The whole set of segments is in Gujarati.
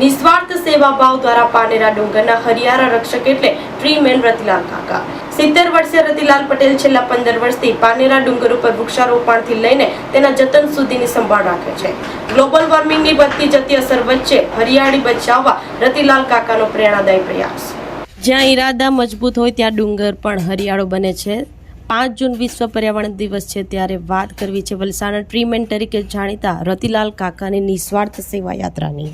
નિસ્વાર્થ સેવા ભાવ દ્વારા પાનેરા ડુંગરના હરિયાળા રક્ષક એટલે ટ્રીમેન રતિલાલ કાકા 70 વર્ષીય રતિલાલ પટેલ છેલ્લા 15 વર્ષથી પાનેરા ડુંગર ઉપર વૃક્ષારોપણથી લઈને તેના જતન સુધીની સંભાળ રાખે છે। ગ્લોબલ વોર્મિંગની વધતી જતી અસર વચ્ચે હરિયાળી બચાવવા રતિલાલ કાકાનો પ્રેરણાદાયી પ્રયાસ। જ્યાં ઈરાદા મજબૂત હોય ત્યાં ડુંગર પણ હરિયાળો બને છે। 5 જૂન વિશ્વ પર્યાવરણ દિવસ છે ત્યારે વાત કરવી છે વલસાડના ટ્રીમેન તરીકે જાણીતા રતિલાલ કાકાની નિસ્વાર્થ સેવા યાત્રાની।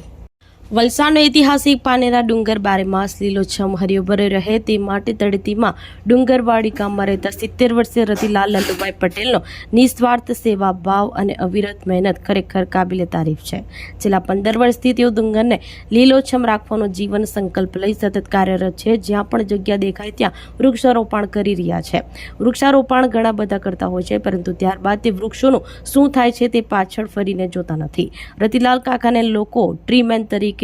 વલસાડનો ઐતિહાસિક પાનેરા ડુંગર બારેમાસ લીલોછમ હરિયોભર્યો રહે તે માટે તળેટીમાં ડુંગરવાડી ગામમાં રહેતા 70 વર્ષીય રતિલાલ લલ્લુભાઈ પટેલનો નિસ્વાર્થ સેવા ભાવ અને અવિરત મહેનત ખરેખર કાબિલે તારીફ છે। છેલ્લા 15 વર્ષથી તેઓ ડુંગરને લીલોછમ રાખવાનો જીવન સંકલ્પ લઈ સતત કાર્યરત છે। જ્યાં પણ જગ્યા દેખાય ત્યાં વૃક્ષારોપણ કરી રહ્યા છે। વૃક્ષારોપણ ઘણા બધા કરતા હોય છે, પરંતુ ત્યારબાદ તે વૃક્ષોનું શું થાય છે તે પાછળ ફરીને જોતા નથી। રતિલાલ કાકાને લોકો ટ્રીમેન તરીકે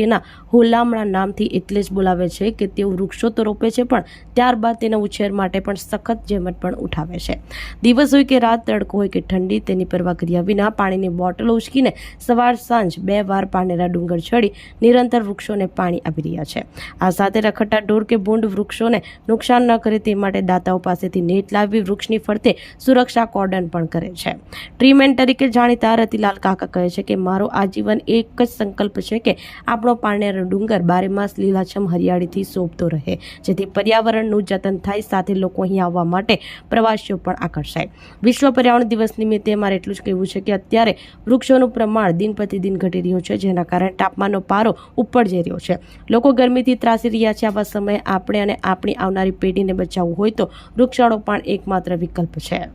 હોલામણા નામથી એટલે જ બોલાવે છે કે તેઓ વૃક્ષો તો રોપે છે પણ ત્યારબાદ તેના ઉછેર માટે પણ સખત જહેમત પણ ઉઠાવે છે। દિવસ હોય કે રાત, તડકો હોય કે ઠંડી, તેની પરવા કર્યા વિના પાણીની બોટલ ઉચકીને સવાર સાંજ 2 વાર પાનેરા ડુંગર ચડી નિરંતર વૃક્ષોને પાણી આપી રહ્યા છે। આ સાથે રખડતા ઢોર કે ભૂંડ વૃક્ષોને નુકસાન ન કરે તે માટે દાતાઓ પાસેથી નેટ લાવી વૃક્ષની ફરતે સુરક્ષા કોર્ડન પણ કરે છે। ટ્રીમેન તરીકે જાણીતા રતિલાલ કાકા કહે છે કે મારો આજીવન એક જ સંકલ્પ છે કે આપણો પાનેરા ડુંગર બારેમાસ લીલાછમ હરિયાળીથી શોભતો રહે, જેથી પર્યાવરણનું જતન થાય, સાથે લોકો અહીં આવવા માટે પ્રવાસીઓ પણ આકર્ષાય। વિશ્વ પર્યાવરણ દિવસ નિમિત્તે મારે એટલું જ કહેવું છે કે અત્યારે વૃક્ષોનું પ્રમાણ દિન પ્રતિદિન ઘટી રહ્યું છે, જેના કારણે તાપમાનનો પારો ઉપર જઈ રહ્યો છે। લોકો ગરમીથી ત્રાસી રહ્યા છે। આવા સમયે આપણે અને આપણી આવનારી પેઢીને બચાવવું હોય તો વૃક્ષારોપણ એકમાત્ર વિકલ્પ છે।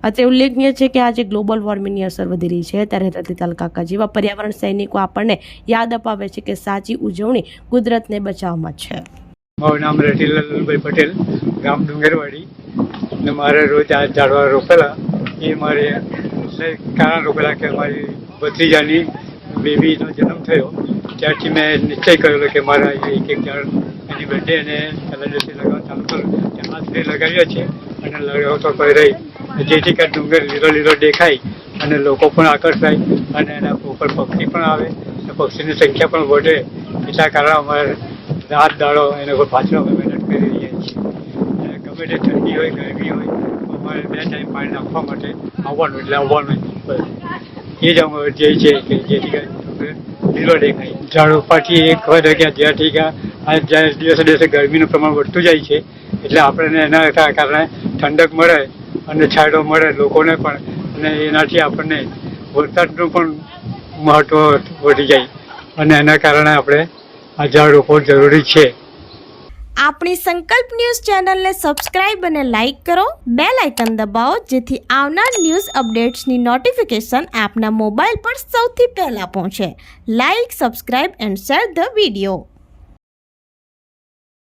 અત્રે ઉલ્લેખનીય છે કે આજે ગ્લોબલ વોર્મિંગની અસર વધી રહી છે, ત્યારે રતિલાલ કાકા જેવા પર્યાવરણ સૈનિકો આપણને યાદ અપાવે છે કે સાચી ઉજવણી કુદરતને બચાવવામાં છે। મારું નામ રતિલાલભાઈ પટેલ, ગામ ડુંગરવાડી, ને મારે રોજ આ ઝાડવા રોપેલા એ મારે કારણ રોપેલા કે મારી ભત્રીજાની બેબીનો જન્મ થયો ત્યારથી મેં નિશ્ચય કરેલો કે મારા એક ઝાડ એની બર્થડે અને સેલિબ્રેશન લગાવવા ચાલુ કરું। તેમાં સુધી લગાવ્યા છે અને લગાવતો કોઈ રહી, જેથી કે ડુંગર લીલો લીલો દેખાય અને લોકો પણ આકર્ષાય અને એના ઉપર પક્ષી પણ આવે, પક્ષીની સંખ્યા પણ વધે। એટલા કારણે અમારે રાત દાડો એના પર પાછળ અમે મહેનત કરી રહ્યા છીએ। અને ગમે તે ઠંડી હોય, ગરમી હોય, અમારે 2 ટાઈમ પાણી નાખવા માટે આવવાનું એટલે આવવાનું બસ એ જ અમારો ધ્યેય છે કે જેથી કે ડુંગર લીલો દેખાય। ઝાડ ઉપરથી એક વાત કે જ્યાંથી કે આ જ્યારે દિવસે દિવસે ગરમીનું પ્રમાણ વધતું જાય છે એટલે આપણને એના કારણે ઠંડક મળે અને છાંયડો મળે લોકોને પણ, અને એનાથી આપણને વરસાદનું પણ મહત્વ વધી જાય અને એના કારણે આપણે આ ઝાડ રોપવું જરૂરી છે। આપણી સંકલ્પ ન્યૂઝ ચેનલને સબસ્ક્રાઇબ અને લાઇક કરો, બેલ આઇકન દબાવો, જેથી આવનાર ન્યૂઝ અપડેટ્સની નોટિફિકેશન આપના મોબાઈલ પર સૌથી પહેલા પહોંચે। Like, subscribe and share the video.